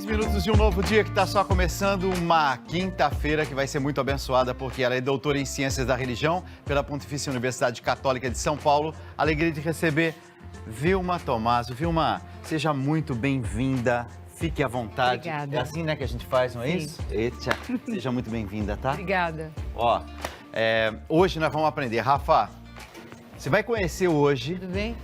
minutos de um novo dia que está só começando, uma quinta-feira que vai ser muito abençoada, porque ela é doutora em Ciências da Religião pela Pontifícia Universidade Católica de São Paulo. Alegria de receber Vilma Tomaso. Vilma, seja muito bem-vinda, fique à vontade. Obrigada. É assim, né, que a gente faz, não é Sim. isso? Eita, seja muito bem-vinda, tá? Obrigada. Ó, hoje nós vamos aprender. Rafa, você vai conhecer hoje Tudo bem?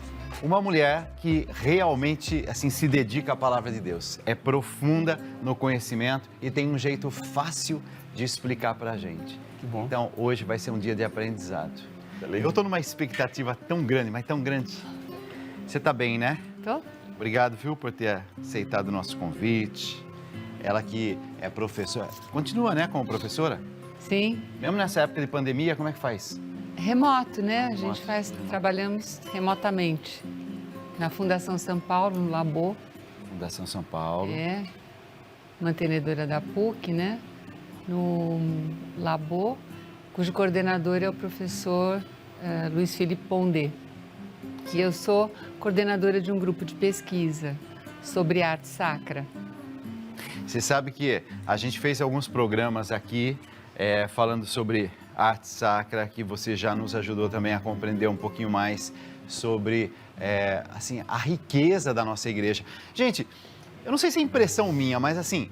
uma mulher que realmente assim se dedica à palavra de Deus. É profunda no conhecimento e tem um jeito fácil de explicar pra gente. Que bom. Então, hoje vai ser um dia de aprendizado. Eu tô numa expectativa tão grande, mas tão grande. Você tá bem, né? Tô? Obrigado, viu, por ter aceitado o nosso convite. Ela que é professora. Continua, né, como professora? Sim. Mesmo nessa época de pandemia, como é que faz? Remoto, né? A gente Remoto. trabalhamos remotamente. Na Fundação São Paulo, no Labor. Fundação São Paulo. Mantenedora da PUC, né? No Labor, cujo coordenador é o professor Luiz Felipe Pondé. E eu sou coordenadora de um grupo de pesquisa sobre arte sacra. Você sabe que a gente fez alguns programas aqui falando sobre arte sacra, que você já nos ajudou também a compreender um pouquinho mais sobre assim, a riqueza da nossa igreja. Gente, eu não sei se é impressão minha, mas assim,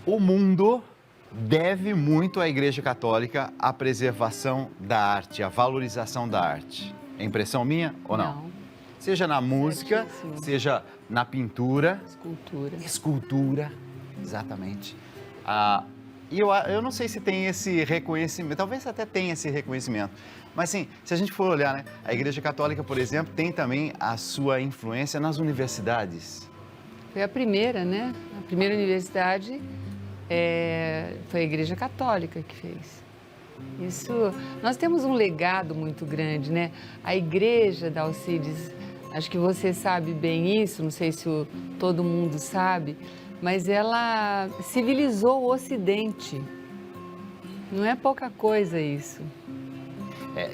o mundo deve muito à Igreja Católica a preservação da arte, a valorização da arte. É impressão minha ou não? Seja na música, Certíssimo. seja na pintura, Escultura. escultura, exatamente. E eu não sei se tem esse reconhecimento, talvez até tenha esse reconhecimento, mas sim, se a gente for olhar, né, a Igreja Católica, por exemplo, tem também a sua influência nas universidades. Foi a primeira, né? A primeira universidade foi a Igreja Católica que fez. Isso, nós temos um legado muito grande, né? A Igreja da Alcides, acho que você sabe bem isso, não sei se todo mundo sabe, mas ela civilizou o Ocidente. Não é pouca coisa isso.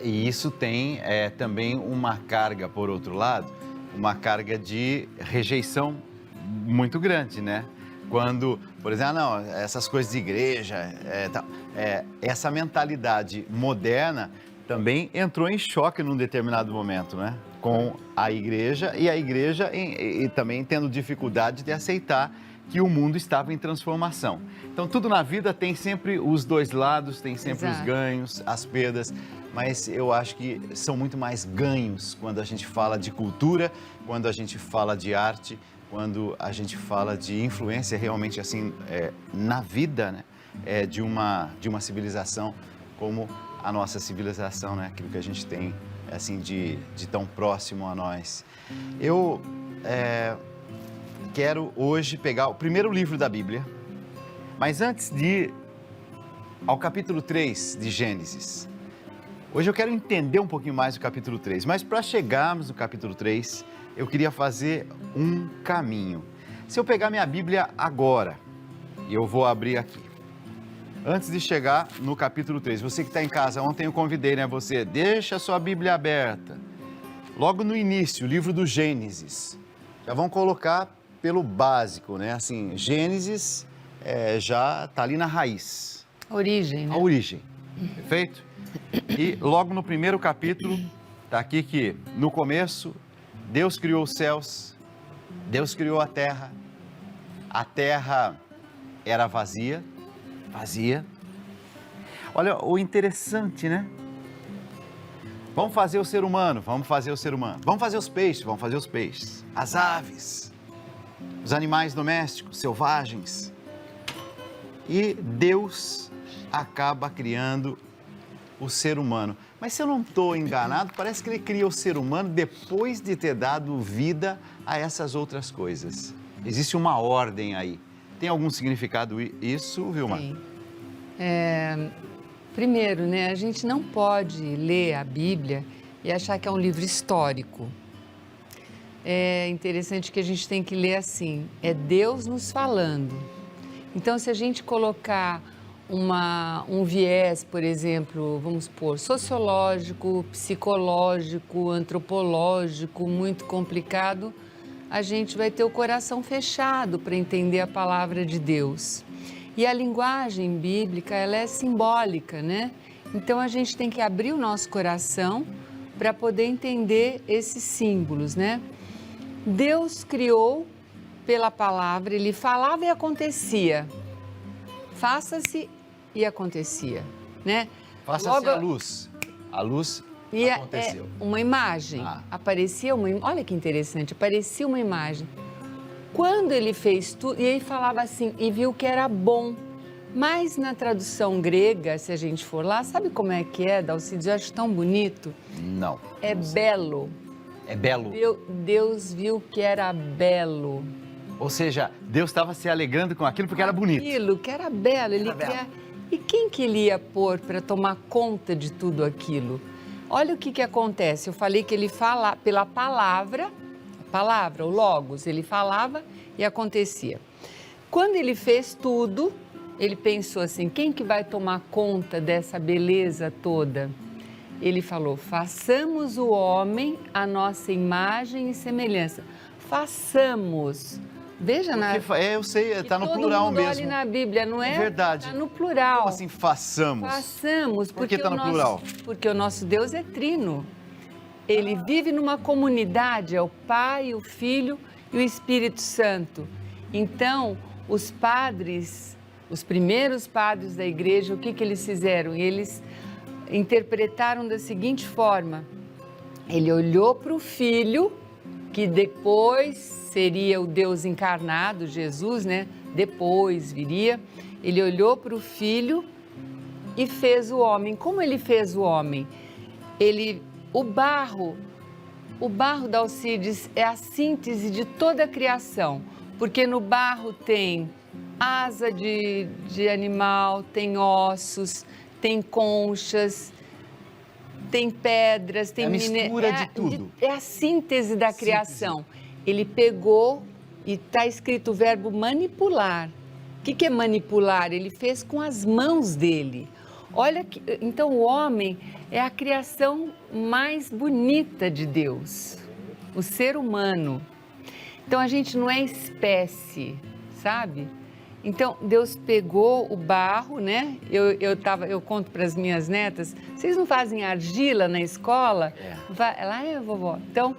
E isso tem também uma carga, por outro lado, uma carga de rejeição muito grande, né? Quando, por exemplo, não, essas coisas de igreja, essa mentalidade moderna também entrou em choque num determinado momento, né? Com a igreja e também tendo dificuldade de aceitar que o mundo estava em transformação. Então, tudo na vida tem sempre os dois lados, tem sempre os Exato. ganhos, as perdas, mas eu acho que são muito mais ganhos quando a gente fala de cultura, quando a gente fala de arte, quando a gente fala de influência realmente assim na vida, né, de uma civilização como a nossa civilização, né, aquilo que a gente tem assim de tão próximo a nós. Eu quero hoje pegar o primeiro livro da Bíblia, mas antes de ir ao capítulo 3 de Gênesis, hoje eu quero entender um pouquinho mais o capítulo 3, mas para chegarmos no capítulo 3, eu queria fazer um caminho. Se eu pegar minha Bíblia agora, e eu vou abrir aqui, antes de chegar no capítulo 3, você que está em casa, ontem eu convidei, né, você, deixa a sua Bíblia aberta, logo no início, o livro do Gênesis, já vão colocar pelo básico, né, assim, Gênesis já está ali na raiz. Origem, né? A origem, perfeito? E logo no primeiro capítulo, está aqui que no começo, Deus criou os céus, Deus criou a terra era vazia. Olha o interessante, né? Vamos fazer o ser humano, vamos fazer os peixes, as aves, os animais domésticos, selvagens. E Deus acaba criando o ser humano. Mas se eu não estou enganado, parece que ele cria o ser humano depois de ter dado vida a essas outras coisas. Existe uma ordem aí. Tem algum significado isso, Vilma? Tem. Primeiro, né, a gente não pode ler a Bíblia e achar que é um livro histórico. É interessante que a gente tem que ler assim, é Deus nos falando. Então, se a gente colocar um viés, por exemplo, vamos supor, sociológico, psicológico, antropológico, muito complicado, a gente vai ter o coração fechado para entender a palavra de Deus. E a linguagem bíblica, ela é simbólica, né? Então a gente tem que abrir o nosso coração para poder entender esses símbolos, né? Deus criou pela palavra, ele falava e acontecia. Faça-se e acontecia, né? Faça-se a luz. A luz aconteceu. Uma imagem, aparecia uma, olha que interessante, aparecia uma imagem. Quando ele fez tudo, e ele falava assim, e viu que era bom. Mas na tradução grega, se a gente for lá, sabe como é que é, Dalcides? Eu acho tão bonito. Não. É belo. É belo. Deus viu que era belo. Ou seja, Deus estava se alegrando com aquilo porque era bonito. Aquilo que era belo. Ele queria... E quem que ele ia pôr para tomar conta de tudo aquilo? Olha o que acontece. Eu falei que ele fala pela palavra, o Logos, ele falava e acontecia. Quando ele fez tudo, ele pensou assim, quem que vai tomar conta dessa beleza toda? Ele falou, façamos o homem a nossa imagem e semelhança. Façamos. Veja, eu sei, está no plural todo mundo mesmo. olha na Bíblia, não é? É verdade. Está no plural. Como assim, façamos? Façamos. Por que está no plural? Porque o nosso Deus é trino. Ele vive numa comunidade, é o Pai, o Filho e o Espírito Santo. Então, os padres, os primeiros padres da igreja, o que eles fizeram? Eles interpretaram da seguinte forma, ele olhou para o Filho, que depois seria o Deus encarnado, Jesus, né? Depois viria, ele olhou para o Filho e fez o homem. Como ele fez o homem? O barro, Dalcides, é a síntese de toda a criação, porque no barro tem asa de animal, tem ossos, tem conchas, tem pedras, tem mistura de tudo. É a síntese da criação. Ele pegou e está escrito o verbo manipular. O que é manipular? Ele fez com as mãos dele. Olha que, então o homem é a criação mais bonita de Deus, o ser humano. Então a gente não é espécie, sabe? Então Deus pegou o barro, né? Eu conto para as minhas netas, vocês não fazem argila na escola? Ela é, vovó. Então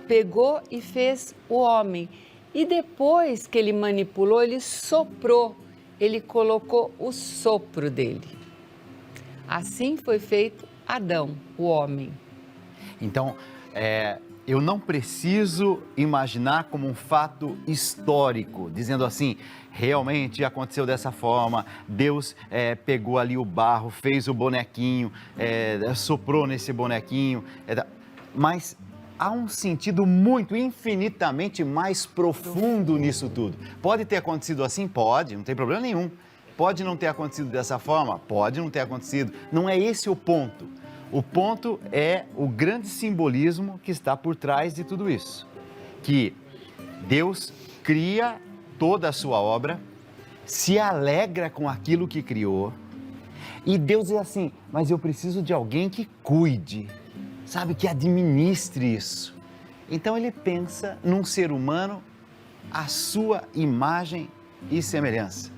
pegou e fez o homem. E depois que ele manipulou, ele soprou, ele colocou o sopro dele. Assim foi feito Adão, o homem. Então, eu não preciso imaginar como um fato histórico, dizendo assim, realmente aconteceu dessa forma, Deus pegou ali o barro, fez o bonequinho, soprou nesse bonequinho, mas há um sentido infinitamente mais profundo nisso tudo. Pode ter acontecido assim? Pode, não tem problema nenhum. Pode não ter acontecido dessa forma? Pode não ter acontecido. Não é esse o ponto. O ponto é o grande simbolismo que está por trás de tudo isso. Que Deus cria toda a sua obra, se alegra com aquilo que criou, e Deus é assim, mas eu preciso de alguém que cuide, sabe, que administre isso. Então ele pensa num ser humano à sua imagem e semelhança.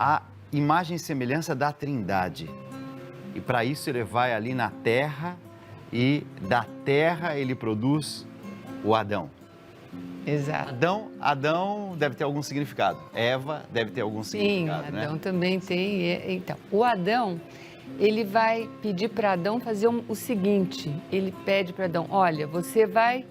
A imagem e semelhança da Trindade. E para isso ele vai ali na terra e da terra ele produz o Adão. Exato. Adão deve ter algum significado. Eva deve ter algum significado, Sim, né? Adão também tem. Então, o Adão, ele vai pedir para Adão fazer o seguinte, ele pede para Adão, olha, você vai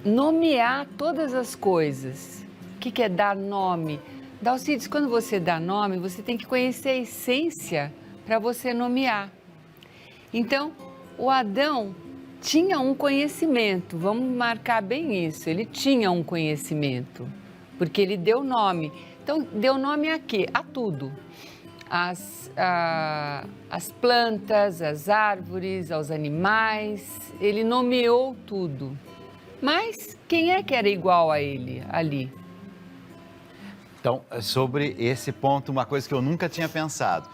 nomear todas as coisas. O que é dar nome? Dalcides, quando você dá nome, você tem que conhecer a essência para você nomear. Então, o Adão tinha um conhecimento, vamos marcar bem isso, ele tinha um conhecimento, porque ele deu nome. Então, deu nome a quê? A tudo. As plantas, as árvores, aos animais, ele nomeou tudo. Mas quem é que era igual a ele ali? Então, sobre esse ponto, uma coisa que eu nunca tinha pensado,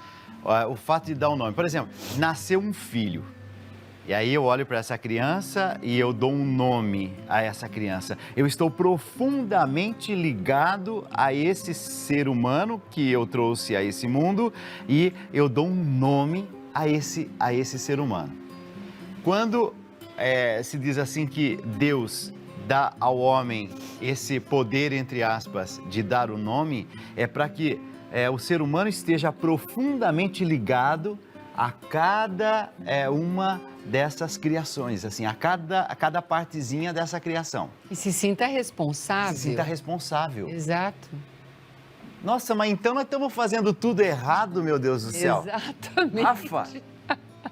o fato de dar um nome. Por exemplo, nasceu um filho. E aí eu olho para essa criança e eu dou um nome a essa criança. Eu estou profundamente ligado a esse ser humano que eu trouxe a esse mundo e eu dou um nome a esse ser humano. Quando se diz assim que Deus dá ao homem esse poder, entre aspas, de dar o nome, é para que o ser humano esteja profundamente ligado a cada uma dessas criações, assim, a cada partezinha dessa criação. E se sinta responsável. Se sinta responsável. Exato. Nossa, mas então nós estamos fazendo tudo errado, meu Deus do céu. Exatamente. Rafa,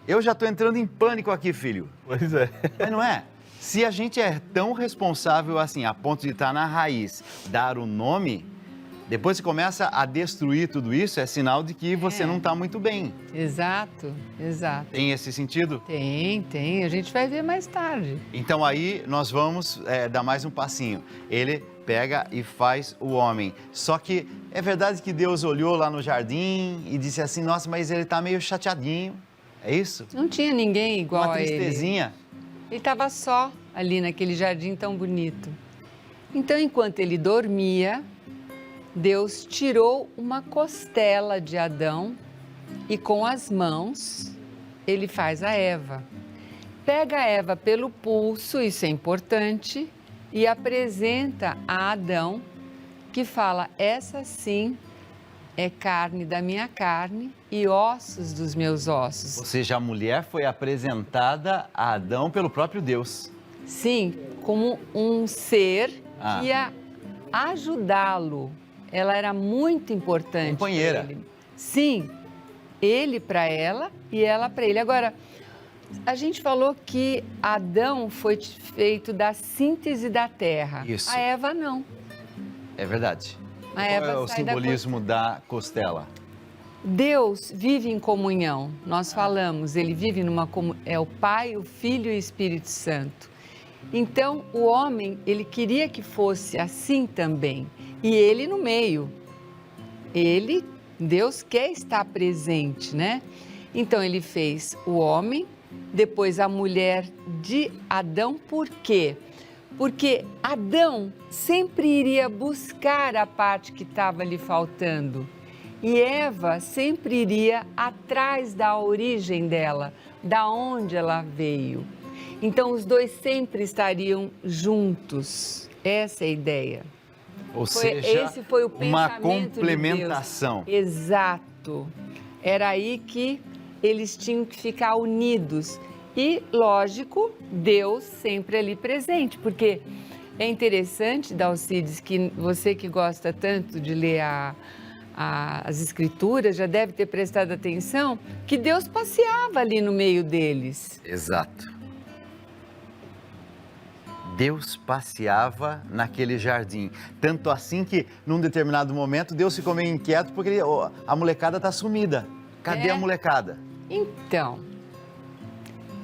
eu já estou entrando em pânico aqui, filho. Pois é. Mas não é? Se a gente é tão responsável assim, a ponto de estar na raiz, dar o nome, depois que começa a destruir tudo isso, é sinal de que você não está muito bem. Exato, exato. Tem esse sentido? Tem. A gente vai ver mais tarde. Então aí nós vamos dar mais um passinho. Ele pega e faz o homem. Só que é verdade que Deus olhou lá no jardim e disse assim, nossa, mas ele está meio chateadinho. É isso? Não tinha ninguém igual Uma a ele. tristezinha. Ele estava só ali naquele jardim tão bonito. Então, enquanto ele dormia, Deus tirou uma costela de Adão e com as mãos ele faz a Eva. Pega a Eva pelo pulso, isso é importante, e apresenta a Adão, que fala, essa sim é carne da minha carne e ossos dos meus ossos. Ou seja, a mulher foi apresentada a Adão pelo próprio Deus. Sim, como um ser que ia ajudá-lo. Ela era muito importante. Companheira. Para ele. Sim, ele para ela e ela para ele. Agora, a gente falou que Adão foi feito da síntese da terra. Isso. A Eva não. É verdade. A Eva Qual é o sai da simbolismo da costela? Deus vive em comunhão. Nós falamos, ele vive numa é o Pai, o Filho e o Espírito Santo. Então, o homem, ele queria que fosse assim também. E ele no meio. Deus quer estar presente, né? Então, ele fez o homem, depois a mulher de Adão, por quê? Porque Adão sempre iria buscar a parte que estava lhe faltando. E Eva sempre iria atrás da origem dela, da onde ela veio. Então, os dois sempre estariam juntos. Essa é a ideia. Ou seja, esse foi o uma pensamento complementação. de Deus. Exato. Era aí que eles tinham que ficar unidos. E, lógico, Deus sempre ali presente, porque é interessante, Dalcides, que você que gosta tanto de ler as escrituras, já deve ter prestado atenção, que Deus passeava ali no meio deles. Exato. Deus passeava naquele jardim. Tanto assim que, num determinado momento, Deus ficou meio inquieto porque a molecada está sumida. Cadê a molecada? Então...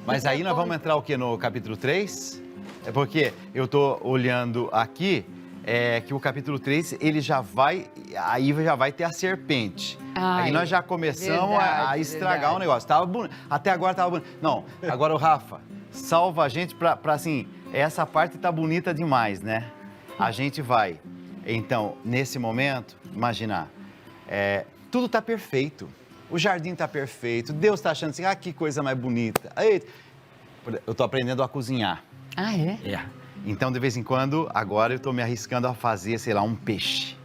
Mas aí nós vamos entrar o quê? No capítulo 3? É porque eu estou olhando aqui, que o capítulo 3, ele já vai ter a serpente. Aí nós já começamos a estragar o negócio. Até agora estava bonito. Não, agora o Rafa, salva a gente para assim, essa parte tá bonita demais, né? A gente vai. Então, nesse momento, imaginar, tudo está perfeito. O jardim está perfeito, Deus está achando assim, que coisa mais bonita. Eita. Eu estou aprendendo a cozinhar. Ah, é? Então, de vez em quando, agora eu estou me arriscando a fazer, sei lá, um peixe.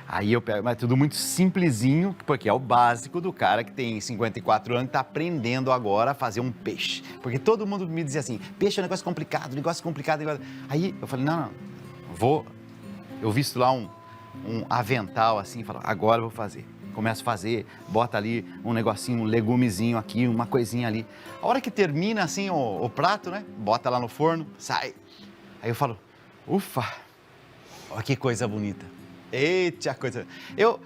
Aí eu pego, mas tudo muito simplesinho, porque é o básico do cara que tem 54 anos e está aprendendo agora a fazer um peixe. Porque todo mundo me dizia assim, peixe é um negócio complicado, Aí eu falei, não, eu visto lá um avental assim, falo, agora eu vou fazer. Começo a fazer, bota ali um negocinho, um legumezinho aqui, uma coisinha ali. A hora que termina assim o prato, né? Bota lá no forno, sai. Aí eu falo, ufa, olha que coisa bonita. Eita, coisa... Eu,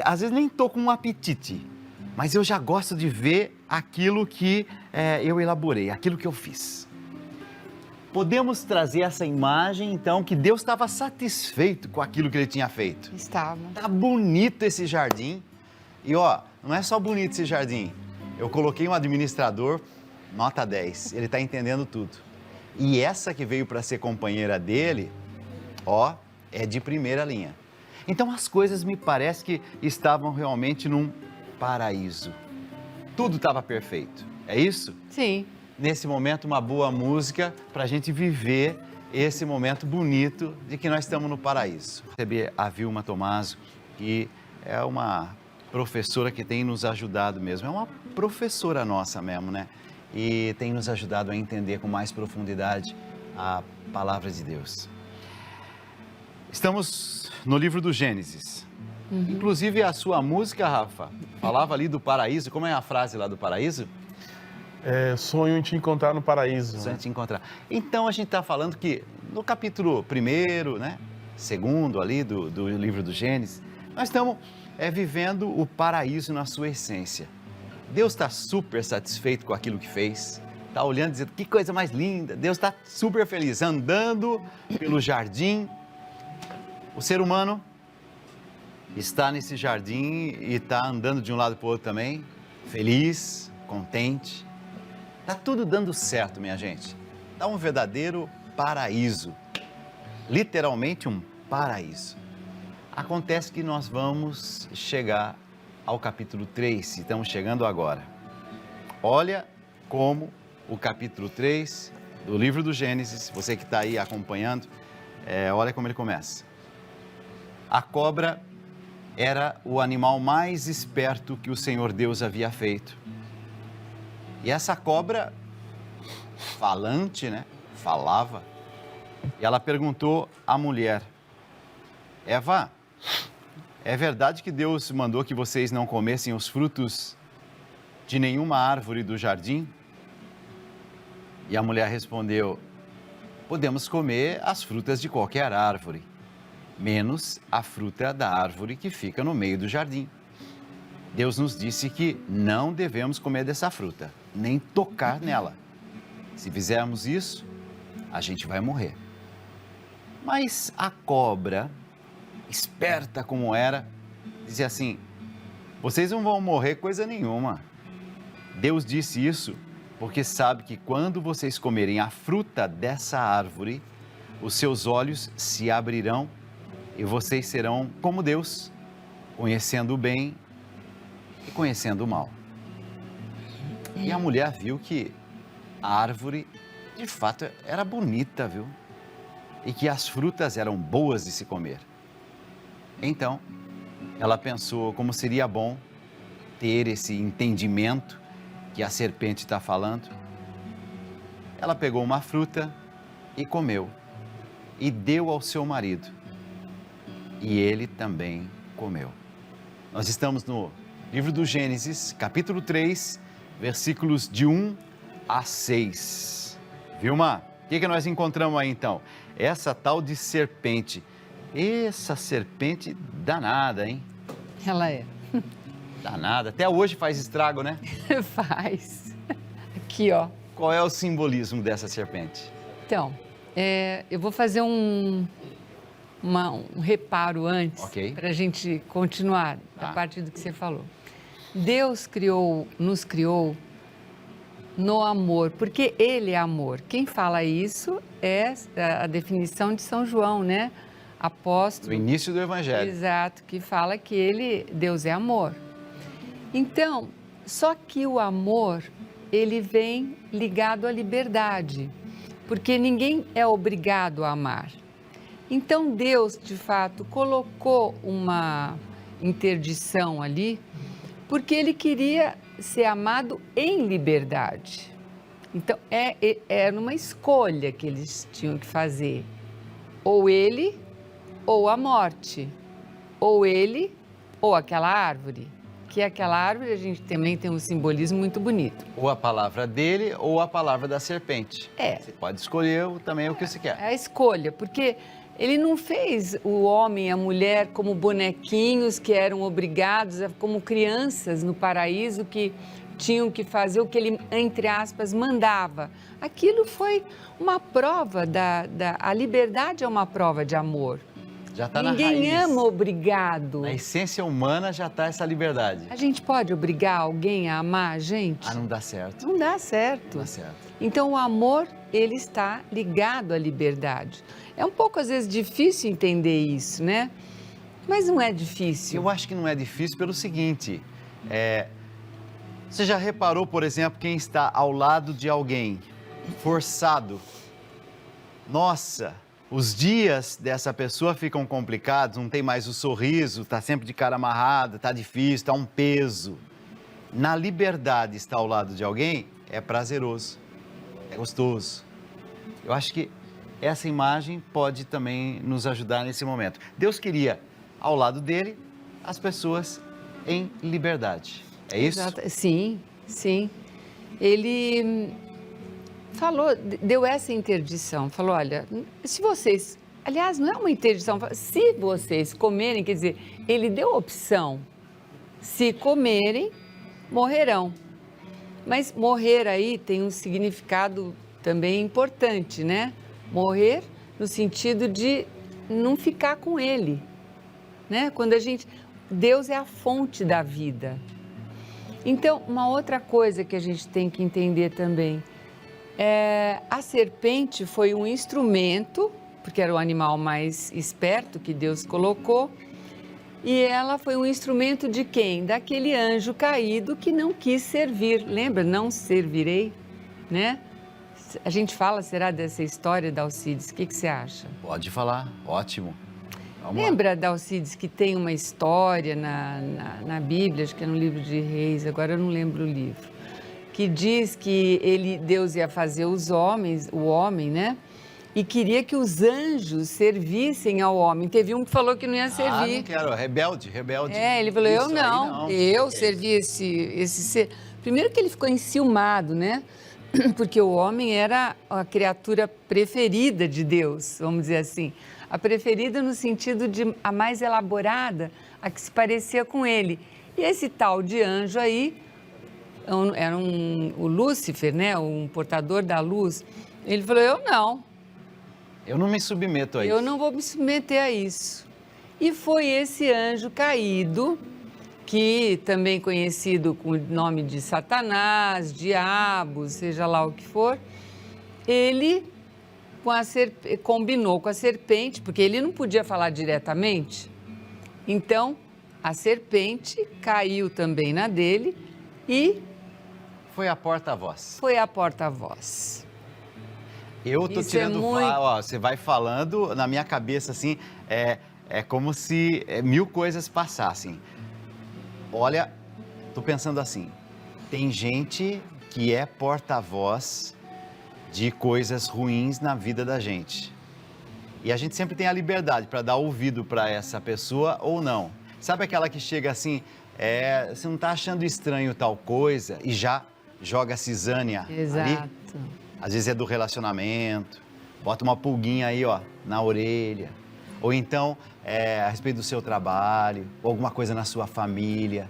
às vezes, nem tô com um apetite, mas eu já gosto de ver aquilo que eu elaborei, aquilo que eu fiz. Podemos trazer essa imagem, então, que Deus estava satisfeito com aquilo que Ele tinha feito. Estava. Tá bonito esse jardim. E, não é só bonito esse jardim. Eu coloquei um administrador nota 10, ele está entendendo tudo. E essa que veio para ser companheira dele, ó, é de primeira linha. Então as coisas me parece que estavam realmente num paraíso. Tudo estava perfeito, é isso? Sim. Nesse momento, uma boa música para a gente viver esse momento bonito de que nós estamos no paraíso. Recebi a Vilma Tomaso, que é uma professora que tem nos ajudado mesmo, é uma professora nossa mesmo, né? E tem nos ajudado a entender com mais profundidade a palavra de Deus. Estamos no livro do Gênesis. Inclusive a sua música, Rafa, falava ali do paraíso. Como é a frase lá do paraíso? Sonho em te encontrar no paraíso. Sonho em te encontrar. Então a gente está falando que no capítulo 1º, né, 2º ali do livro do Gênesis, nós estamos vivendo o paraíso na sua essência. Deus está super satisfeito com aquilo que fez, está olhando e dizendo, que coisa mais linda, Deus está super feliz, andando pelo jardim. O ser humano está nesse jardim e está andando de um lado para o outro também, feliz, contente. Está tudo dando certo, minha gente. Está um verdadeiro paraíso, literalmente um paraíso. Acontece que nós vamos chegar ao capítulo 3, estamos chegando agora. Olha como o capítulo 3 do livro do Gênesis, você que está aí acompanhando, olha como ele começa. A cobra era o animal mais esperto que o Senhor Deus havia feito. E essa cobra, falante, né? Falava. E ela perguntou à mulher, Eva, é verdade que Deus mandou que vocês não comessem os frutos de nenhuma árvore do jardim? E a mulher respondeu, podemos comer as frutas de qualquer árvore, menos a fruta da árvore que fica no meio do jardim. Deus nos disse que não devemos comer dessa fruta, nem tocar nela. Se fizermos isso, a gente vai morrer. Mas a cobra, esperta como era, dizia assim, vocês não vão morrer coisa nenhuma. Deus disse isso porque sabe que quando vocês comerem a fruta dessa árvore, os seus olhos se abrirão e vocês serão como Deus, conhecendo o bem e conhecendo o mal. E a mulher viu que a árvore, de fato, era bonita, viu? E que as frutas eram boas de se comer. Então, ela pensou como seria bom ter esse entendimento que a serpente está falando. Ela pegou uma fruta e comeu, e deu ao seu marido. E ele também comeu. Nós estamos no livro do Gênesis, capítulo 3, versículos de 1 a 6. Vilma, o que nós encontramos aí então? Essa tal de serpente. Essa serpente danada, hein? Ela é. Danada. Até hoje faz estrago, né? Faz. Aqui, ó. Qual é o simbolismo dessa serpente? Então, eu vou fazer um reparo antes, para a gente continuar a partir do que você falou. Deus nos criou no amor, porque Ele é amor. Quem fala isso é a definição de São João, né? Apóstolo. O início do Evangelho. Exato, que fala que Deus é amor. Então, só que o amor, ele vem ligado à liberdade, porque ninguém é obrigado a amar. Então, Deus, de fato, colocou uma interdição ali, porque Ele queria ser amado em liberdade. Então, era uma escolha que eles tinham que fazer. Ou Ele, ou a morte. Ou Ele, ou aquela árvore. Que aquela árvore, a gente também tem um simbolismo muito bonito. Ou a palavra dele, ou a palavra da serpente. Você pode escolher também o que você quer. É a escolha, porque Ele não fez o homem e a mulher como bonequinhos que eram obrigados, como crianças no paraíso que tinham que fazer o que Ele, entre aspas, mandava. Aquilo foi uma prova a liberdade é uma prova de amor. Já está na Ninguém raiz. ama obrigado. Na essência humana já está essa liberdade. A gente pode obrigar alguém a amar a gente? Ah, não dá certo. Não dá certo. Não dá certo. Então, o amor, ele está ligado à liberdade. É um pouco, às vezes, difícil entender isso, né? Mas não é difícil. Eu acho que não é difícil pelo seguinte, você já reparou, por exemplo, quem está ao lado de alguém forçado? Nossa, os dias dessa pessoa ficam complicados, não tem mais o sorriso, está sempre de cara amarrada, está difícil, está um peso. Na liberdade, estar ao lado de alguém é prazeroso, é gostoso. Eu acho que essa imagem pode também nos ajudar nesse momento. Deus queria, ao lado dele, as pessoas em liberdade. É isso? Exato. Sim, sim. Ele falou, deu essa interdição, falou, olha, se vocês, aliás, não é uma interdição, se vocês comerem, quer dizer, ele deu opção, se comerem, morrerão. Mas morrer aí tem um significado também importante, né? Morrer no sentido de não ficar com ele, né? Quando Deus é a fonte da vida. Então, uma outra coisa que a gente tem que entender também, a serpente foi um instrumento, porque era o animal mais esperto que Deus colocou, e ela foi um instrumento de quem? Daquele anjo caído que não quis servir. Lembra? Não servirei, né? A gente fala, será, dessa história da Alcides? O que você acha? Pode falar, ótimo. Vamos lá. Lembra da Alcides que tem uma história na Bíblia, acho que é no livro de Reis, agora eu não lembro o livro, que diz que Deus ia fazer o homem, né? E queria que os anjos servissem ao homem. Teve um que falou que não ia servir. Ah, não quero, rebelde. Ele falou, Isso eu aí não, eu servi esse ser. Primeiro que ele ficou enciumado, né? Porque o homem era a criatura preferida de Deus, vamos dizer assim. A preferida no sentido de a mais elaborada, a que se parecia com ele. E esse tal de anjo aí, era o Lúcifer, né? Um portador da luz. Ele falou, Eu não me submeto a isso. eu não vou me submeter a isso. E foi esse anjo caído, que também conhecido com o nome de Satanás, Diabo, seja lá o que for, ele combinou com a serpente, porque ele não podia falar diretamente. Então, a serpente caiu também na dele e Foi a porta-voz. foi a porta-voz. Eu tô Isso tirando, é muito- ó, você vai falando, na minha cabeça, assim, é como se mil coisas passassem. Olha, tô pensando assim, tem gente que é porta-voz de coisas ruins na vida da gente. E a gente sempre tem a liberdade para dar ouvido para essa pessoa ou não. Sabe aquela que chega assim, você não tá achando estranho tal coisa e já joga a cisânia ali? Exato. Às vezes é do relacionamento, bota uma pulguinha aí, ó, na orelha. Ou então, a respeito do seu trabalho, ou alguma coisa na sua família.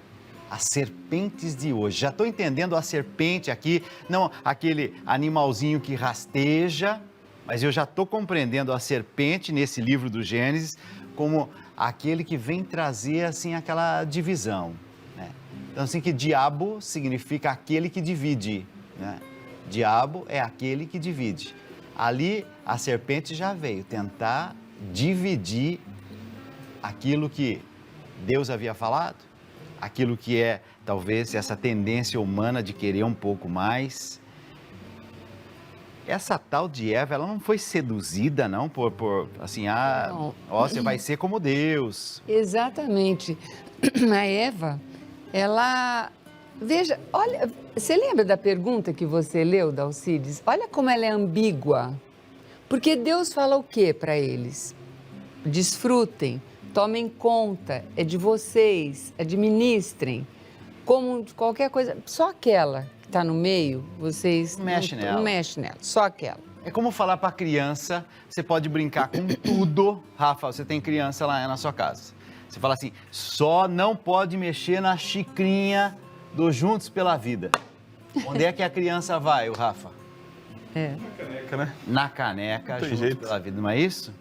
As serpentes de hoje. Já estou entendendo a serpente aqui, não aquele animalzinho que rasteja, mas eu já estou compreendendo a serpente nesse livro do Gênesis como aquele que vem trazer, assim, aquela divisão, né? Então, assim, que diabo significa aquele que divide, né? Diabo é aquele que divide. Ali, a serpente já veio tentar dividir aquilo que Deus havia falado, aquilo que é, talvez, essa tendência humana de querer um pouco mais. Essa tal de Eva, ela não foi seduzida, não, por assim, Não. você vai ser como Deus. Exatamente. A Eva, ela... Veja, olha, você lembra da pergunta que você leu, da Alcides? Olha como ela é ambígua. Porque Deus fala o quê para eles? Desfrutem, tomem conta, é de vocês, administrem. Como de qualquer coisa, só aquela que está no meio, vocês Não mexe nela. Não mexe nela, só aquela. É como falar para criança, você pode brincar com tudo. Rafa, você tem criança lá na sua casa. Você fala assim, só não pode mexer na xicrinha do Juntos pela Vida. Onde é que a criança vai, o Rafa? É. Caneca, né? Na caneca, Não tem Juntos jeito. pela Vida, não é isso?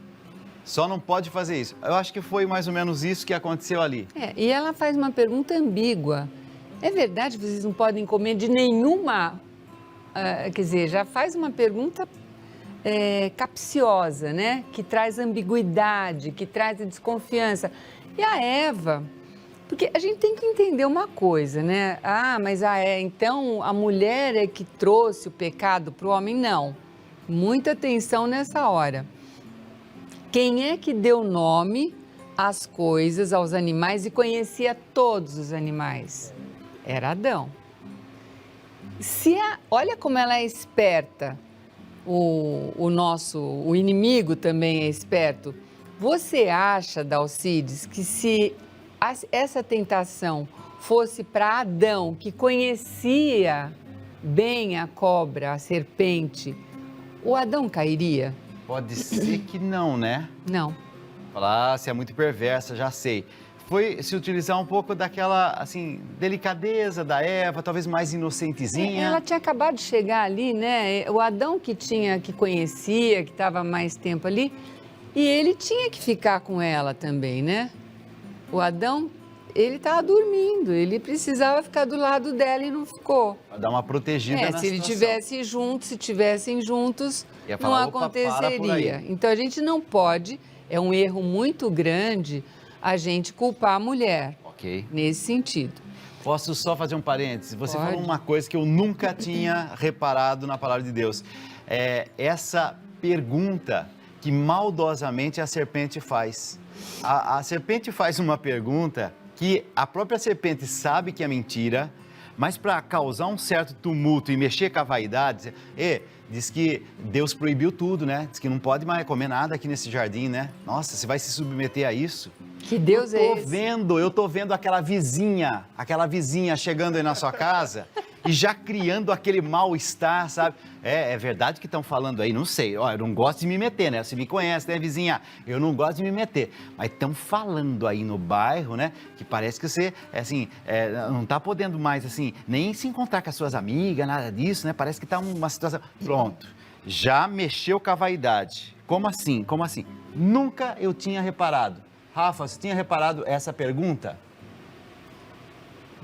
Só não pode fazer isso. Eu acho que foi mais ou menos isso que aconteceu ali. E ela faz uma pergunta ambígua. É verdade que vocês não podem comer de nenhuma... quer dizer, já faz uma pergunta capciosa, né? Que traz ambiguidade, que traz desconfiança. E a Eva... Porque a gente tem que entender uma coisa, né? Mas então a mulher é que trouxe o pecado para o homem? Não. Muita atenção nessa hora. Quem é que deu nome às coisas, aos animais e conhecia todos os animais? Era Adão. Olha como ela é esperta, o inimigo também é esperto. Você acha, Dalcides, que se essa tentação fosse para Adão, que conhecia bem a cobra, a serpente, o Adão cairia? Pode ser que não, né? Não. Falar, você é muito perversa, já sei. Foi se utilizar um pouco daquela, assim, delicadeza da Eva, talvez mais inocentezinha. Ela tinha acabado de chegar ali, né? O Adão que conhecia, que estava mais tempo ali, e ele tinha que ficar com ela também, né? O Adão, ele estava dormindo, ele precisava ficar do lado dela e não ficou. Pra dar uma protegida na se ele tivesse junto, se tivessem juntos, ia falar, não aconteceria. Então a gente não pode, é um erro muito grande a gente culpar a mulher. Ok. Nesse sentido. Posso só fazer um parênteses? Você Pode. falou uma coisa que eu nunca tinha reparado na palavra de Deus. Essa pergunta que maldosamente a serpente faz. A serpente faz uma pergunta que a própria serpente sabe que é mentira, mas para causar um certo tumulto e mexer com a vaidade, diz que Deus proibiu tudo, né? Diz que não pode mais comer nada aqui nesse jardim, né? Nossa, você vai se submeter a isso? Que Deus é esse? Eu tô vendo aquela vizinha chegando aí na sua casa e já criando aquele mal-estar, sabe? É verdade que estão falando aí, não sei, eu não gosto de me meter, né? Você me conhece, né, vizinha? Eu não gosto de me meter, mas estão falando aí no bairro, né? Que parece que você, não tá podendo mais, assim, nem se encontrar com as suas amigas, nada disso, né? Parece que tá uma situação... Pronto, já mexeu com a vaidade. Como assim? Como assim? Nunca eu tinha reparado. Rafa, você tinha reparado essa pergunta?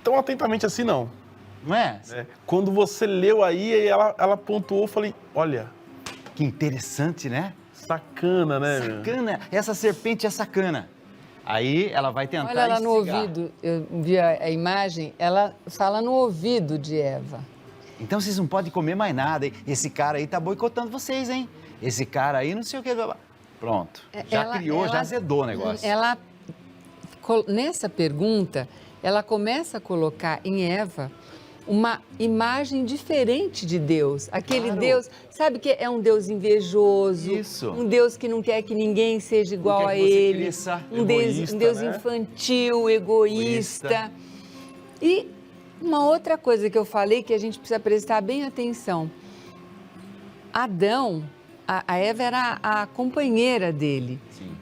Tão atentamente assim, não. Não é? Quando você leu aí, ela pontuou, eu falei, olha... Que interessante, né? Sacana, né? Sacana. Essa serpente é sacana. Aí ela vai tentar Olha ela no instigar. ouvido, eu vi a imagem, ela fala no ouvido de Eva. Então vocês não podem comer mais nada, hein? Esse cara aí tá boicotando vocês, hein? Esse cara aí não sei o que... Pronto, já azedou o negócio. Nessa pergunta, ela começa a colocar em Eva uma imagem diferente de Deus. Aquele Claro. Deus, sabe que é um Deus invejoso, Isso. um Deus que não quer que ninguém seja igual Não quer a que você ele, cresça. um Deus né? infantil, egoísta. E uma outra coisa que eu falei que a gente precisa prestar bem atenção. Adão, a Eva era a companheira dele. Sim.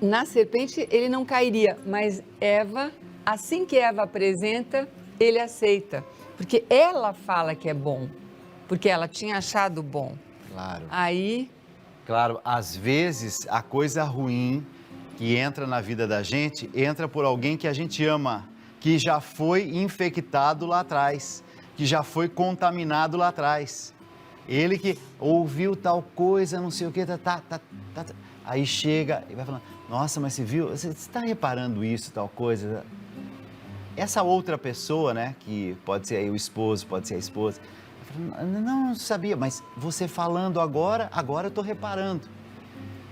Na serpente ele não cairia, mas Eva, assim que Eva apresenta, ele aceita. Porque ela fala que é bom, porque ela tinha achado bom. Claro. Aí... Claro, às vezes a coisa ruim que entra na vida da gente, entra por alguém que a gente ama, que já foi infectado lá atrás, que já foi contaminado lá atrás. Ele que ouviu tal coisa, não sei o que, aí chega e vai falando, nossa, mas você viu, você está reparando isso, tal coisa? Essa outra pessoa, né, que pode ser aí o esposo, pode ser a esposa, não sabia, mas você falando agora eu estou reparando.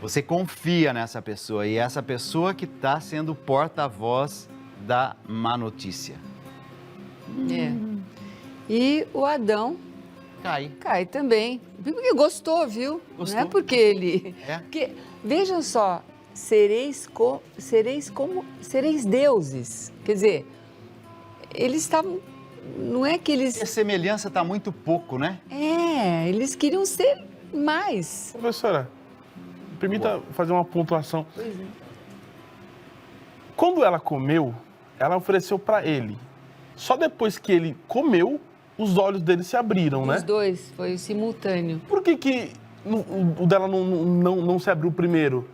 Você confia nessa pessoa e essa pessoa que está sendo porta-voz da má notícia. E o Adão cai também. Porque gostou, viu? Gostou. Não é porque ele... É. Porque, vejam só, sereis deuses. Quer dizer, eles estavam... Não é que eles... A semelhança está muito pouco, né? Eles queriam ser mais. Professora, permita fazer uma pontuação. Pois é. Quando ela comeu, ela ofereceu para ele. Só depois que ele comeu, os olhos dele se abriram, né? Os dois, foi simultâneo. Por que o dela não se abriu primeiro?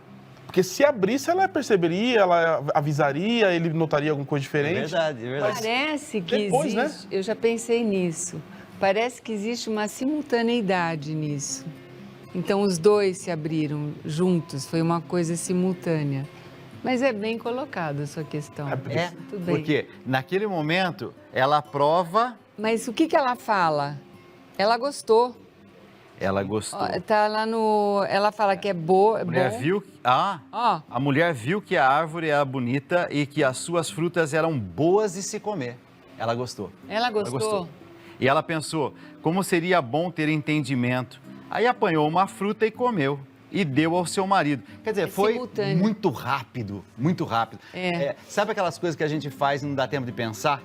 Porque se abrisse, ela perceberia, ela avisaria, ele notaria alguma coisa diferente. É verdade. Parece que depois, existe, eu já pensei nisso, parece que existe uma simultaneidade nisso. Então, os dois se abriram juntos, foi uma coisa simultânea. Mas é bem colocada a sua questão. Tudo bem. Porque naquele momento ela prova, Mas o que ela fala? Ela gostou. ela gostou. Ó, tá lá no... Ela fala que é boa, A mulher bom. viu, Ó, a mulher viu que a árvore era bonita e que as suas frutas eram boas de se comer. Ela gostou. ela gostou. E ela pensou, como seria bom ter entendimento. Aí apanhou uma fruta e comeu. E deu ao seu marido. Quer dizer, foi simultâneo. muito rápido, muito rápido. Sabe aquelas coisas que a gente faz e não dá tempo de pensar?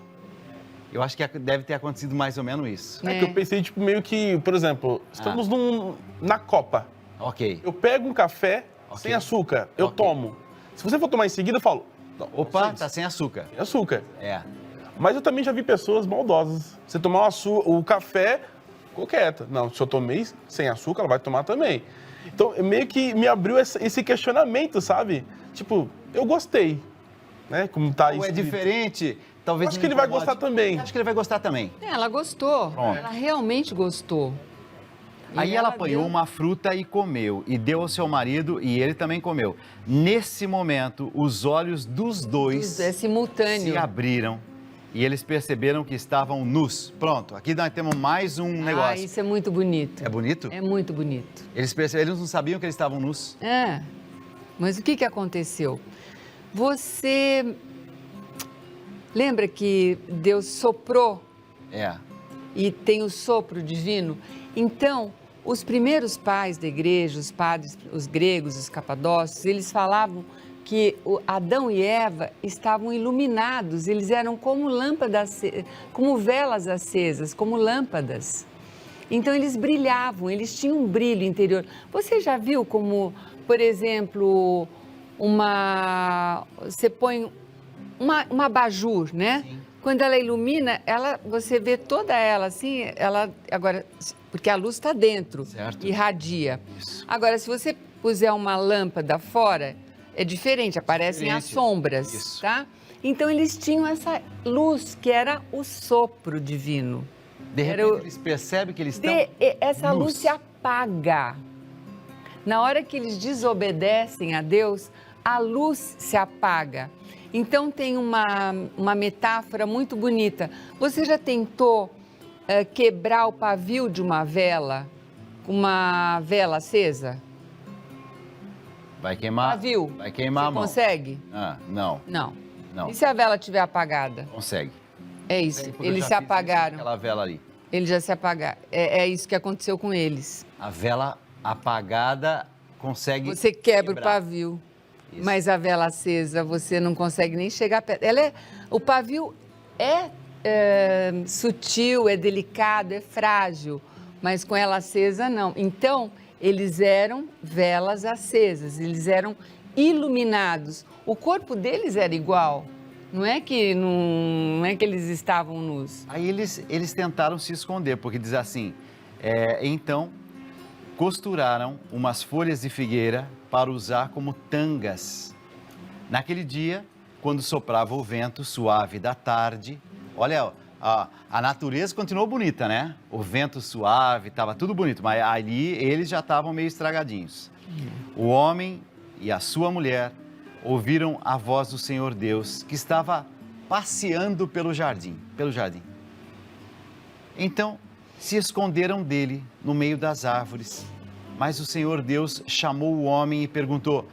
Eu acho que deve ter acontecido mais ou menos isso. É que eu pensei, tipo, meio que, por exemplo, estamos na Copa. Ok. Eu pego um café sem açúcar, eu Ok. tomo. Se você for tomar em seguida, eu falo, não, Opa, gente, tá sem açúcar. sem açúcar. É. Mas eu também já vi pessoas maldosas. Você tomar o café, ficou quieta. Não, se eu tomei sem açúcar, ela vai tomar também. Então, meio que me abriu esse questionamento, sabe? Tipo, eu gostei, né? Como tá Ou é escrito. diferente, talvez Acho não que ele vai incomode. gostar também. Acho que ele vai gostar também. Ela gostou. Pronto. Ela realmente gostou. Aí E ela apanhou deu- uma fruta e comeu, e deu ao seu marido, e ele também comeu. Nesse momento, os olhos dos dois É simultâneo. se abriram e eles perceberam que estavam nus. Pronto, aqui nós temos mais um negócio. Ah, isso é muito bonito. É bonito? É muito bonito. Eles não sabiam que eles estavam nus. É. Mas o que aconteceu? Você lembra que Deus soprou É. e tem o sopro divino? Então, os primeiros pais da igreja, os padres, os gregos, os capadócios, eles falavam que Adão e Eva estavam iluminados, eles eram como lâmpadas, como velas acesas, como lâmpadas. Então eles brilhavam, eles tinham um brilho interior. Você já viu como, por exemplo, você põe uma abajur, né? Sim. Quando ela ilumina, você vê toda ela assim, agora, porque a luz está dentro, Certo. irradia. Isso. Agora, se você puser uma lâmpada fora, é diferente, aparecem as Diferente. sombras, Isso. tá? Então eles tinham essa luz que era o sopro divino. De Era repente o- eles percebem que eles estão Essa nus. luz se apaga. Na hora que eles desobedecem a Deus, a luz se apaga. Então tem uma metáfora muito bonita. Você já tentou quebrar o pavio de uma vela com uma vela acesa? Vai queimar. Pavio. Vai queimar a Você mão. consegue? Ah, não, Não. não. E se a vela estiver apagada? Consegue. É isso. Porque eu Eles já se fiz isso com apagaram. Aquela vela ali. Eles já se apagaram. É isso que aconteceu com eles. A vela apagada consegue Você quebra o quebrar. pavio, Isso. mas a vela acesa você não consegue nem chegar perto. O pavio é sutil, é delicado, é frágil, mas com ela acesa não. Então, eles eram velas acesas, eles eram iluminados. O corpo deles era igual. Não é que eles estavam nus. Aí eles tentaram se esconder, porque diz assim, então costuraram umas folhas de figueira para usar como tangas. Naquele dia, quando soprava o vento suave da tarde, olha, a natureza continuou bonita, né? O vento suave, estava tudo bonito, mas ali eles já estavam meio estragadinhos. O homem e a sua mulher ouviram a voz do Senhor Deus, que estava passeando pelo jardim. Então, se esconderam dele no meio das árvores. Mas o Senhor Deus chamou o homem e perguntou: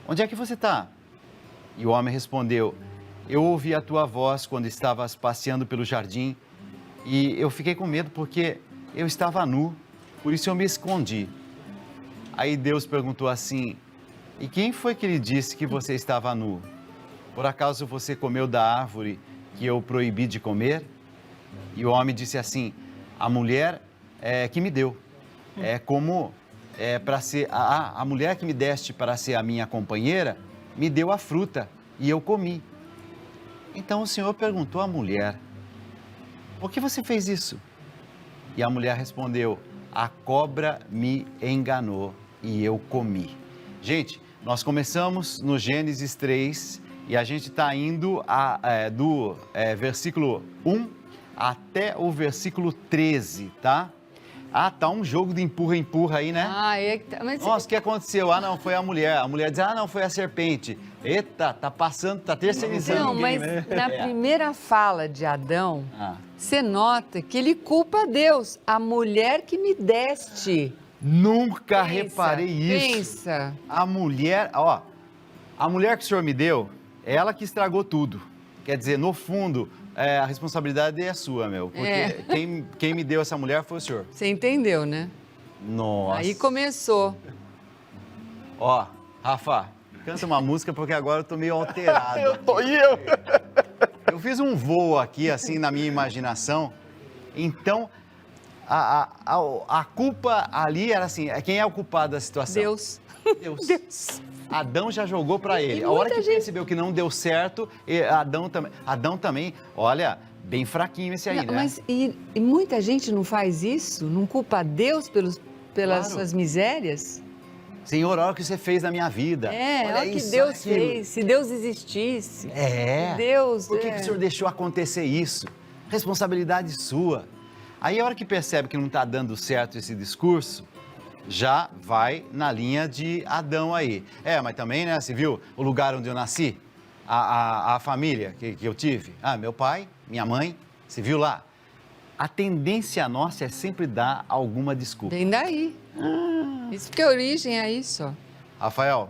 onde é que você está? E o homem respondeu: eu ouvi a tua voz quando estavas passeando pelo jardim e eu fiquei com medo porque eu estava nu, por isso eu me escondi. Aí Deus perguntou assim: e quem foi que lhe disse que você estava nu? Por acaso você comeu da árvore que eu proibi de comer? E o homem disse assim: a mulher que me deu, para ser a mulher que me deste para ser a minha companheira, me deu a fruta e eu comi. Então o Senhor perguntou à mulher: por que você fez isso? E a mulher respondeu: a cobra me enganou e eu comi. Gente, nós começamos no Gênesis 3 e a gente está indo do versículo 1 até o versículo 13, tá? Ah, tá um jogo de empurra-empurra aí, né? Mas... Nossa, o que aconteceu? Ah, não, foi a mulher. A mulher diz, ah, não, foi a serpente. Eita, tá passando, tá terceirizando. Não, ninguém, mas né? na primeira fala de Adão, você nota que ele culpa Deus, a mulher que me deste. Nunca reparei isso. Pensa. A mulher que o senhor me deu, ela que estragou tudo. Quer dizer, no fundo, a responsabilidade é sua, meu. Porque quem me deu essa mulher foi o senhor. Você entendeu, né? Nossa. Aí começou. Ó, Rafa, canta uma música porque agora eu tô meio alterado. Eu fiz um voo aqui, assim, na minha imaginação. Então, a culpa ali era assim, quem é o culpado da situação? Deus. Deus. Adão já jogou para ele. E A hora que gente... percebeu que não deu certo, Adão também, olha, bem fraquinho esse aí, não, né? Mas e muita gente não faz isso? Não culpa Deus pelas suas misérias? Senhor, olha o que você fez na minha vida. Olha o que Deus fez. Se Deus existisse. Deus. Por que o senhor deixou acontecer isso? Responsabilidade sua. Aí a hora que percebe que não está dando certo esse discurso, já vai na linha de Adão aí. Mas também, né, você viu o lugar onde eu nasci? A família que eu tive? Meu pai, minha mãe, você viu lá? A tendência nossa é sempre dar alguma desculpa. Vem daí. Isso porque a origem é isso. Rafael,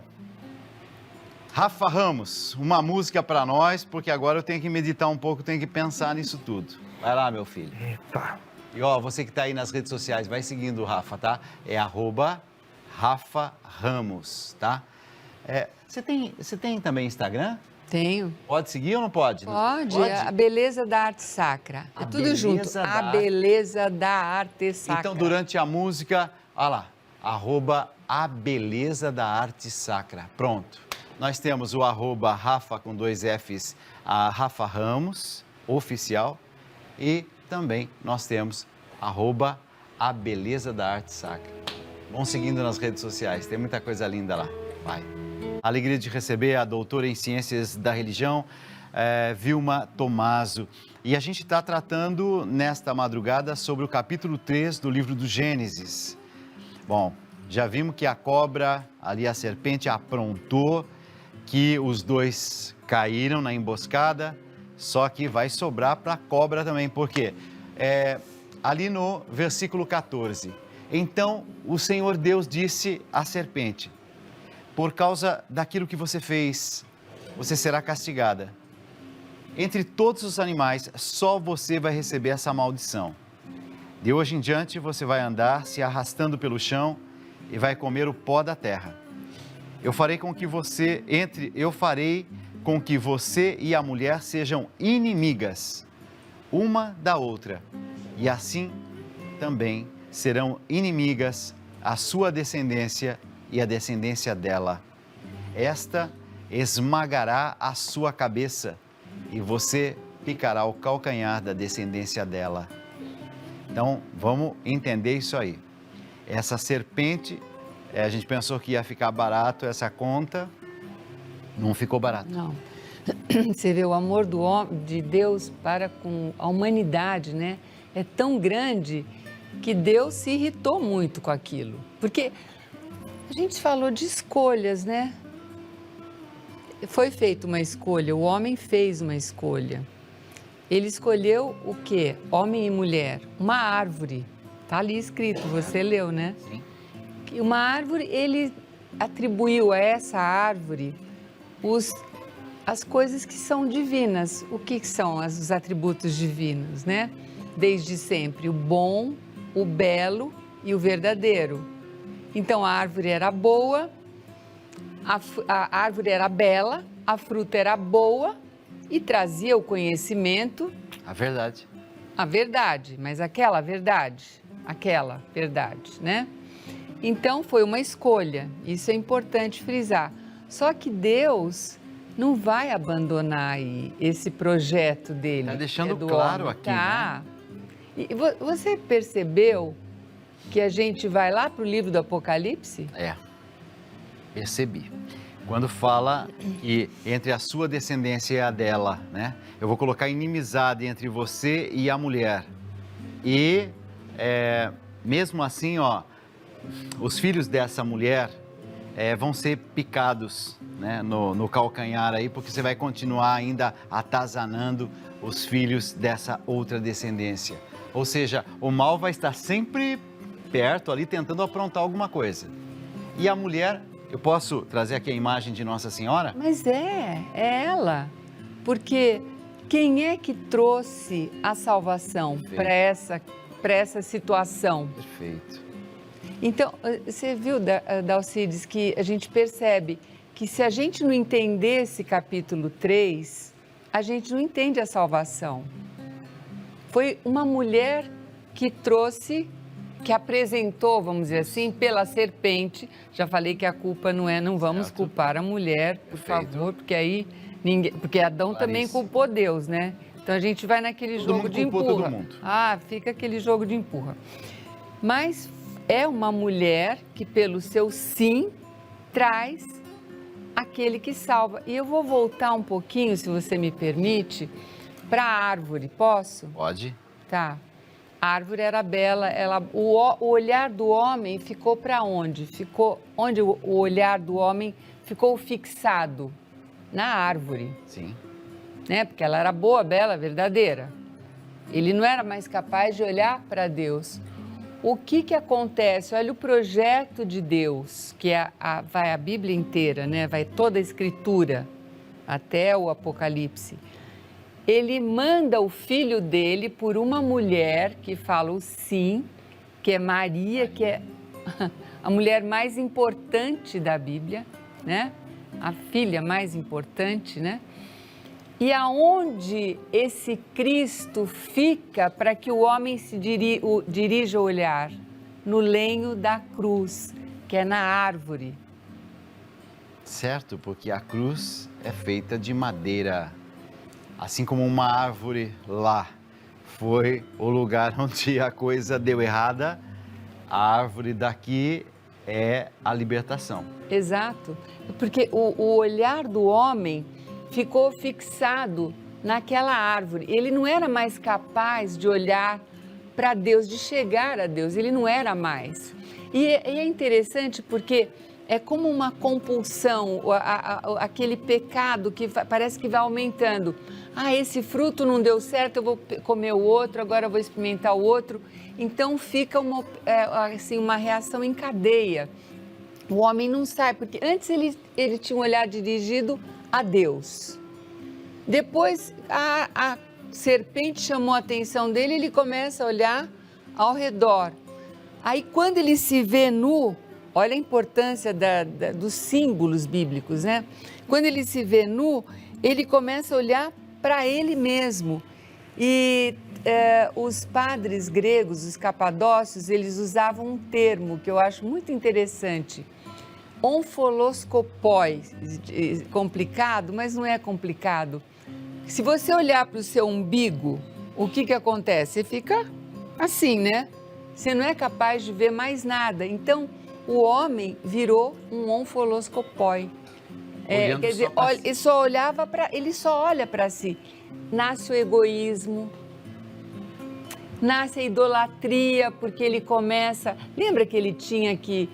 Rafa Ramos, uma música para nós, porque agora eu tenho que meditar um pouco, tenho que pensar nisso tudo. Vai lá, meu filho. Eita. E você que está aí nas redes sociais, vai seguindo o Rafa, tá? É @Rafa Ramos, tá? Você tem também Instagram? Tenho. Pode seguir ou não pode? Pode. A beleza da arte sacra. É tudo junto. A beleza da arte sacra. Então, durante a música, olha lá, @A beleza da arte sacra. Pronto. Nós temos o @Rafa com 2 Fs, a Rafa Ramos, oficial, e também nós temos @A beleza da arte sacra. Vão seguindo nas redes sociais, tem muita coisa linda lá. Vai. Alegria de receber a doutora em Ciências da Religião, Vilma Tomaso. E a gente está tratando nesta madrugada sobre o capítulo 3 do livro do Gênesis. Bom, já vimos que a cobra, ali a serpente, aprontou, que os dois caíram na emboscada, só que vai sobrar para a cobra também, por quê? Ali no versículo 14, então o Senhor Deus disse à serpente, por causa daquilo que você fez, você será castigada. Entre todos os animais, só você vai receber essa maldição. De hoje em diante, você vai andar se arrastando pelo chão e vai comer o pó da terra. Eu farei com que você e a mulher sejam inimigas, uma da outra, e assim também serão inimigas a sua descendência e a descendência dela. Esta esmagará a sua cabeça e você picará o calcanhar da descendência dela. Então, vamos entender isso aí. Essa serpente, a gente pensou que ia ficar barato essa conta, não ficou barato. Não. Você vê o amor de Deus para com a humanidade, né? É tão grande que Deus se irritou muito com aquilo. Porque a gente falou de escolhas, né? Foi feita uma escolha, o homem fez uma escolha. Ele escolheu o quê? Homem e mulher. Uma árvore. Está ali escrito, você leu, né? Sim. Uma árvore, ele atribuiu a essa árvore as coisas que são divinas. O que são os atributos divinos, né? Desde sempre, o bom, o belo e o verdadeiro. Então, a árvore era boa, a árvore era bela, a fruta era boa e trazia o conhecimento. A verdade. A verdade, mas aquela verdade, né? Então, foi uma escolha, isso é importante frisar. Só que Deus não vai abandonar aí esse projeto dele. Está deixando claro homem. aqui, tá. né? E você percebeu que a gente vai lá para o livro do Apocalipse? Percebi. Quando fala que entre a sua descendência e a dela, né? Eu vou colocar inimizade entre você e a mulher. E mesmo assim, os filhos dessa mulher vão ser picados, né, no calcanhar aí, porque você vai continuar ainda atazanando os filhos dessa outra descendência. Ou seja, o mal vai estar sempre perto ali, tentando aprontar alguma coisa. E a mulher, eu posso trazer aqui a imagem de Nossa Senhora? Mas é ela. Porque quem é que trouxe a salvação para essa situação? Perfeito. Então, você viu, Dalcides, que a gente percebe que se a gente não entender esse capítulo 3, a gente não entende a salvação. Foi uma mulher que trouxe, que apresentou, vamos dizer assim, pela serpente. Já falei que a culpa não vamos Certo. culpar a mulher, por Perfeito. favor, porque aí porque Adão também culpou Deus, né? Então a gente vai naquele jogo de culpou empurra. todo mundo. Fica aquele jogo de empurra. Mas é uma mulher que pelo seu sim traz aquele que salva. E eu vou voltar um pouquinho, se você me permite, para a árvore, posso? Pode. Tá. A árvore era bela, o olhar do homem ficou para onde? Onde o olhar do homem ficou fixado? Na árvore, Sim. né? Porque ela era boa, bela, verdadeira. Ele não era mais capaz de olhar para Deus. O que acontece? Olha o projeto de Deus, que vai a Bíblia inteira, né? Vai toda a Escritura, até o Apocalipse. Ele manda o filho dele por uma mulher que fala o sim, que é Maria, que é a mulher mais importante da Bíblia, né? A filha mais importante, né? E aonde esse Cristo fica para que o homem se dirija o olhar? No lenho da cruz, que é na árvore. Certo, porque a cruz é feita de madeira. Assim como uma árvore lá foi o lugar onde a coisa deu errada, a árvore daqui é a libertação. Exato, porque o olhar do homem ficou fixado naquela árvore. Ele não era mais capaz de olhar para Deus, de chegar a Deus, ele não era mais. E é interessante porque é como uma compulsão, aquele pecado que parece que vai aumentando. Esse fruto não deu certo, eu vou comer o outro, agora eu vou experimentar o outro. Então fica uma reação em cadeia. O homem não sai, porque antes ele tinha um olhar dirigido a Deus. Depois a serpente chamou a atenção dele, ele começa a olhar ao redor. Aí quando ele se vê nu, olha a importância dos símbolos bíblicos, né? Quando ele se vê nu, ele começa a olhar para ele mesmo. E os padres gregos, os capadócios, eles usavam um termo que eu acho muito interessante. Onfoloscopoi, complicado, mas não é complicado. Se você olhar para o seu umbigo, o que acontece? Você fica assim, né? Você não é capaz de ver mais nada. Então, o homem virou um onfoloscopoi. Quer dizer, ele só olha para si. Nasce o egoísmo, nasce a idolatria, porque ele começa... Lembra que ele tinha que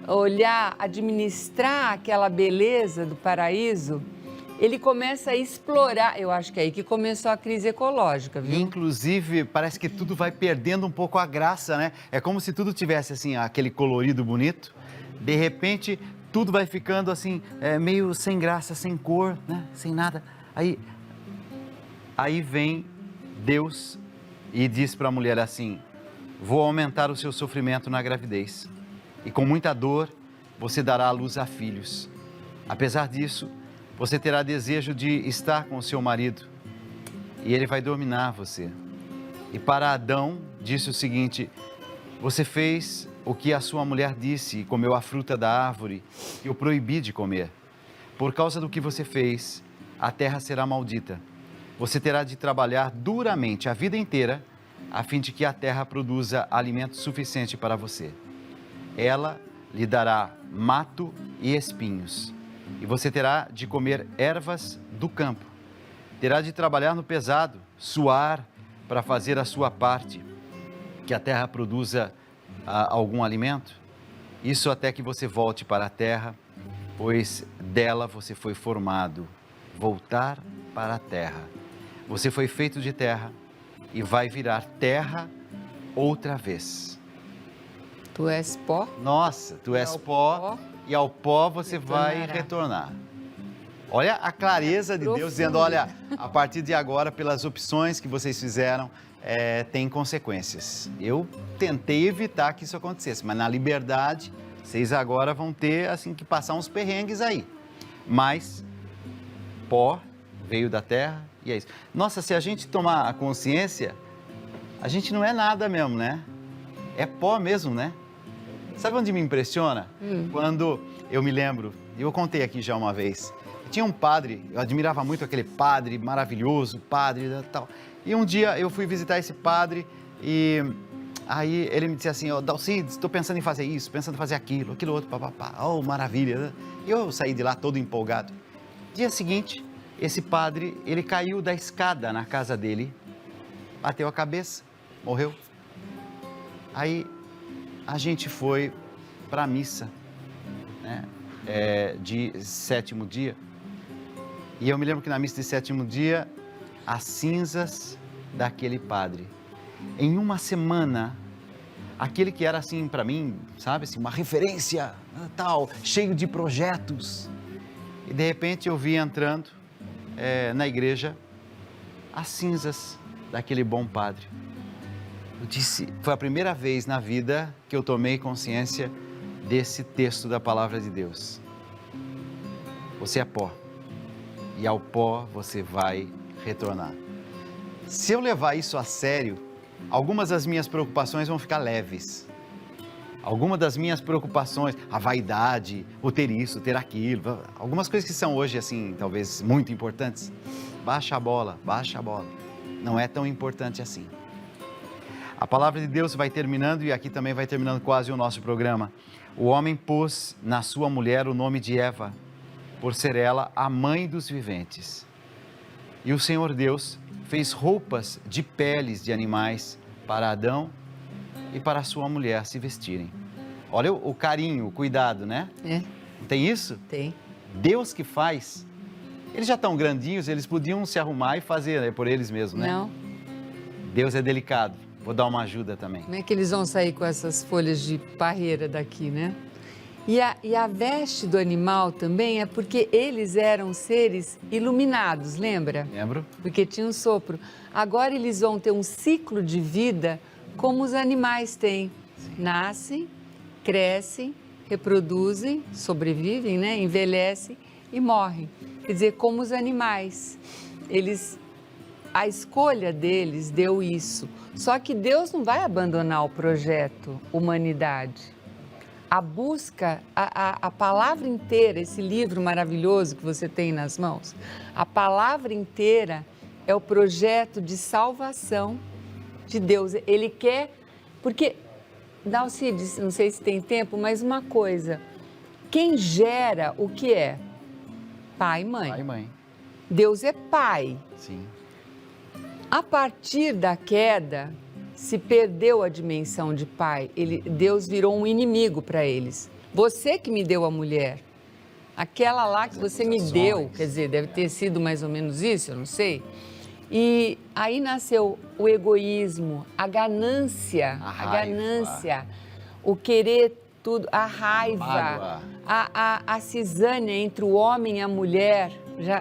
olhar, administrar aquela beleza do paraíso? Ele começa a explorar, eu acho que é aí que começou a crise ecológica, viu? Inclusive, parece que tudo vai perdendo um pouco a graça, né? É como se tudo tivesse, assim, aquele colorido bonito. De repente, tudo vai ficando, assim, meio sem graça, sem cor, né? Sem nada. Aí vem Deus e diz para a mulher assim: vou aumentar o seu sofrimento na gravidez. E com muita dor, você dará à luz a filhos. Apesar disso, você terá desejo de estar com o seu marido e ele vai dominar você. E para Adão, disse o seguinte: você fez o que a sua mulher disse e comeu a fruta da árvore que eu proibi de comer. Por causa do que você fez, a terra será maldita. Você terá de trabalhar duramente a vida inteira a fim de que a terra produza alimento suficiente para você. Ela lhe dará mato e espinhos, e você terá de comer ervas do campo. Terá de trabalhar no pesado, suar para fazer a sua parte, que a terra produza algum alimento. Isso até que você volte para a terra, pois dela você foi formado. Voltar para a terra. Você foi feito de terra e vai virar terra outra vez. Tu és pó. Nossa, tu és pó e ao pó você vai retornar. Olha a clareza de Deus dizendo, olha, a partir de agora, pelas opções que vocês fizeram, tem consequências. Eu tentei evitar que isso acontecesse, mas na liberdade, vocês agora vão ter assim que passar uns perrengues aí. Mas pó veio da terra e é isso. Nossa, se a gente tomar a consciência, a gente não é nada mesmo, né? É pó mesmo, né? Sabe onde me impressiona? Quando eu me lembro, eu contei aqui já uma vez, tinha um padre, eu admirava muito aquele padre maravilhoso, padre e tal. E um dia eu fui visitar esse padre e aí ele me disse assim, Dalcides, estou pensando em fazer isso, pensando em fazer aquilo outro, papapá. Oh, maravilha. E eu saí de lá todo empolgado. Dia seguinte, esse padre, ele caiu da escada na casa dele, bateu a cabeça, morreu. Aí a gente foi para a missa, né, de sétimo dia. E eu me lembro que na missa de sétimo dia, as cinzas daquele padre. Em uma semana, aquele que era assim para mim, sabe, assim, uma referência, tal, cheio de projetos. E de repente eu vi entrando na igreja as cinzas daquele bom padre. Eu disse, foi a primeira vez na vida que eu tomei consciência desse texto da palavra de Deus. Você é pó, e ao pó você vai retornar. Se eu levar isso a sério, algumas das minhas preocupações vão ficar leves. Algumas das minhas preocupações, a vaidade, o ter isso, ter aquilo, algumas coisas que são hoje, assim, talvez muito importantes, baixa a bola. Não é tão importante assim. A palavra de Deus vai terminando, e aqui também vai terminando quase o nosso programa. O homem pôs na sua mulher o nome de Eva, por ser ela a mãe dos viventes. E o Senhor Deus fez roupas de peles de animais para Adão e para a sua mulher se vestirem. Olha o carinho, o cuidado, né? Não tem isso? Tem. Deus que faz. Eles já estão grandinhos, eles podiam se arrumar e fazer por eles mesmos, né? Não. Deus é delicado. Vou dar uma ajuda também. Como é que eles vão sair com essas folhas de parreira daqui, né? E a veste do animal também é porque eles eram seres iluminados, lembra? Lembro. Porque tinha um sopro. Agora eles vão ter um ciclo de vida como os animais têm. Nascem, crescem, reproduzem, sobrevivem, né? Envelhecem e morrem. Quer dizer, como os animais. A escolha deles deu isso. Só que Deus não vai abandonar o projeto humanidade. A busca, a palavra inteira, esse livro maravilhoso que você tem nas mãos, a palavra inteira é o projeto de salvação de Deus. Ele quer, porque, Dalcides, não sei se tem tempo, mas uma coisa, quem gera o que é? Pai e mãe. Pai e mãe. Deus é pai. Sim. A partir da queda, se perdeu a dimensão de pai. Deus virou um inimigo para eles. Você que me deu a mulher, aquela lá que você me deu, quer dizer, deve ter sido mais ou menos isso, eu não sei. E aí nasceu o egoísmo, a ganância, o querer tudo, a raiva, a cisânia entre o homem e a mulher.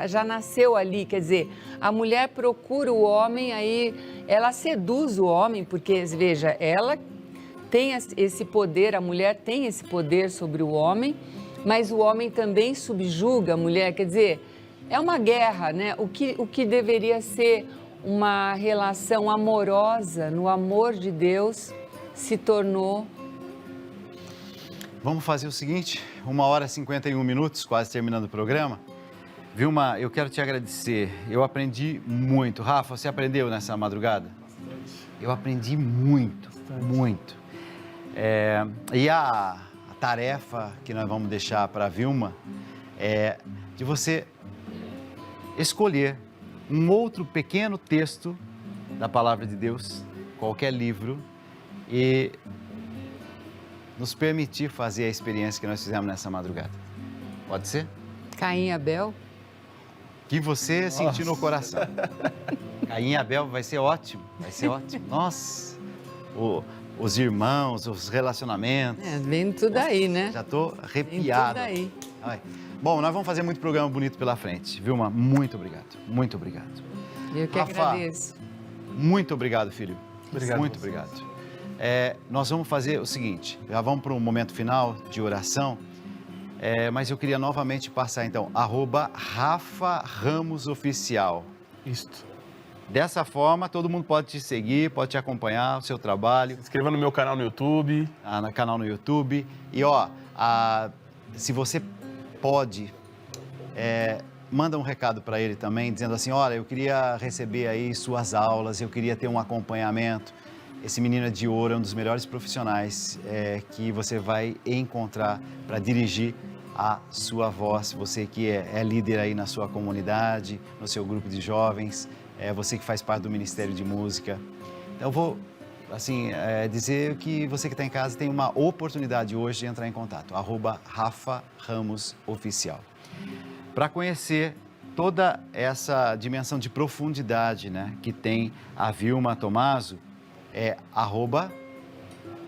Já nasceu ali, quer dizer, a mulher procura o homem, aí ela seduz o homem, porque, veja, ela tem esse poder, a mulher tem esse poder sobre o homem, mas o homem também subjuga a mulher, quer dizer, é uma guerra, né? O que deveria ser uma relação amorosa, no amor de Deus, se tornou... Vamos fazer o seguinte, 1h51, quase terminando o programa. Vilma, eu quero te agradecer. Eu aprendi muito. Rafa, você aprendeu nessa madrugada? Bastante. Eu aprendi muito, muito. E a tarefa que nós vamos deixar para a Vilma é de você escolher um outro pequeno texto da Palavra de Deus, qualquer livro, e nos permitir fazer a experiência que nós fizemos nessa madrugada. Pode ser? Caim e Abel. Que você sentir no coração. Caim e Abel vai ser ótimo, vai ser ótimo. Nossa, os irmãos, os relacionamentos. Vem tudo aí, né? Já estou arrepiado. Vem tudo aí. Ai. Bom, nós vamos fazer muito programa bonito pela frente. Vilma, muito obrigado, muito obrigado. Eu que Rafa, agradeço. Muito obrigado, filho. Obrigado. Muito obrigado. Nós vamos fazer o seguinte, já vamos para um momento final de oração, mas eu queria novamente passar então, @RafaRamosOficial. Isto. Dessa forma, todo mundo pode te seguir, pode te acompanhar, o seu trabalho. Se inscreva no meu canal no YouTube. No canal no YouTube. E se você pode, manda um recado para ele também, dizendo assim, olha, eu queria receber aí suas aulas, eu queria ter um acompanhamento. Esse menino é de ouro, é um dos melhores profissionais que você vai encontrar para dirigir a sua voz. Você que é líder aí na sua comunidade, no seu grupo de jovens, você que faz parte do Ministério de Música. Eu vou, dizer que você que está em casa tem uma oportunidade hoje de entrar em contato, @RafaRamosOficial. Para conhecer toda essa dimensão de profundidade, né, que tem a Vilma Tomaso,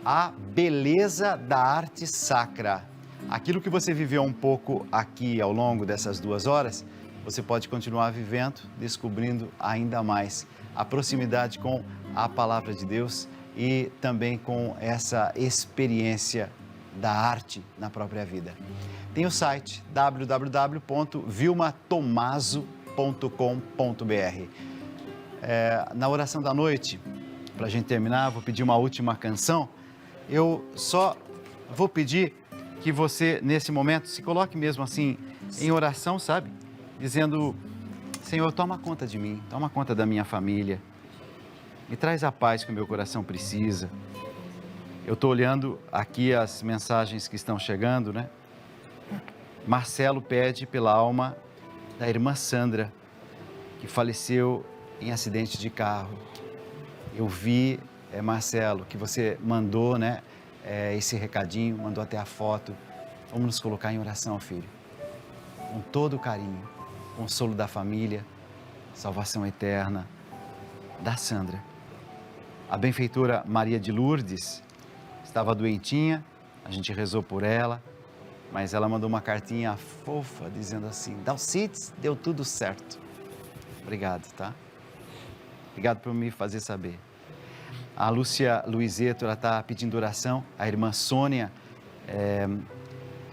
@a beleza da arte sacra. Aquilo que você viveu um pouco aqui ao longo dessas 2 horas, você pode continuar vivendo, descobrindo ainda mais a proximidade com a Palavra de Deus e também com essa experiência da arte na própria vida. Tem o site www.vilmatomaso.com.br. Na oração da noite, para a gente terminar, vou pedir uma última canção. Eu só vou pedir que você, nesse momento, se coloque mesmo assim, em oração, sabe? Dizendo, Senhor, toma conta de mim, toma conta da minha família. Me traz a paz que o meu coração precisa. Eu estou olhando aqui as mensagens que estão chegando, né? Marcelo pede pela alma da irmã Sandra, que faleceu em acidente de carro. Eu vi, Marcelo, que você mandou, né, esse recadinho, mandou até a foto. Vamos nos colocar em oração, filho. Com todo o carinho, consolo da família, salvação eterna da Sandra. A benfeitora Maria de Lourdes estava doentinha, a gente rezou por ela, mas ela mandou uma cartinha fofa dizendo assim, Dalcides, deu tudo certo. Obrigado, tá? Obrigado por me fazer saber. A Lúcia Luizeto, ela está pedindo oração. A irmã Sônia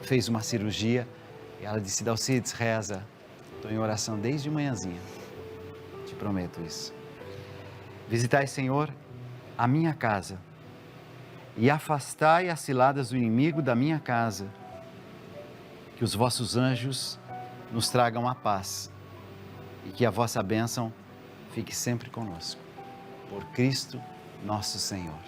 fez uma cirurgia e ela disse, Dalcides, reza. Estou em oração desde manhãzinha. Te prometo isso. Visitai, Senhor, a minha casa e afastai as ciladas do inimigo da minha casa. Que os vossos anjos nos tragam a paz e que a vossa bênção fique sempre conosco. Por Cristo nosso Senhor.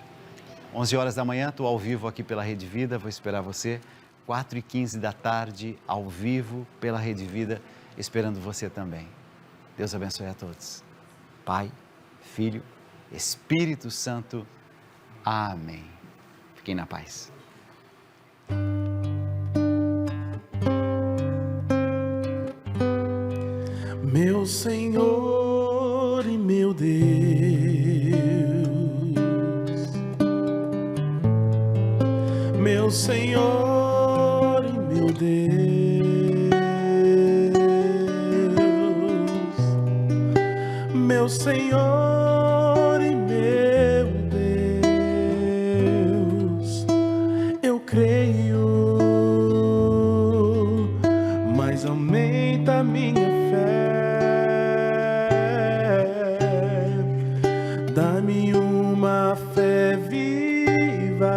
11 horas da manhã, estou ao vivo aqui pela Rede Vida, vou esperar você. 4h15 da tarde, ao vivo pela Rede Vida, esperando você também. Deus abençoe a todos. Pai, Filho, Espírito Santo. Amém. Fiquem na paz. Meu Senhor e meu Deus, meu Senhor e meu Deus, meu Senhor e meu Deus, eu creio, mas aumenta a minha fé. Dá-me uma fé viva,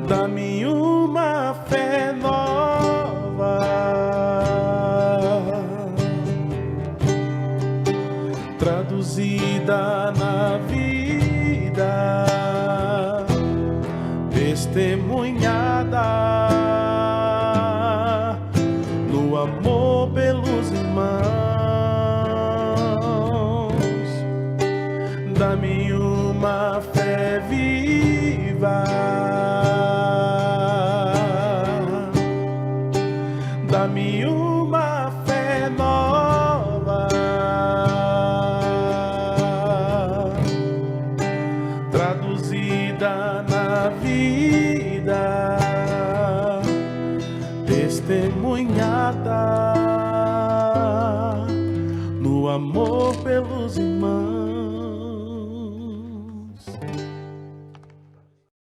dá-me uma fé nova, traduzida na vida, testemunhada no amor pelos irmãos. Dá-me uma fé viva, dá-me uma fé nova, traduzida na vida, testemunhada no amor pelos irmãos.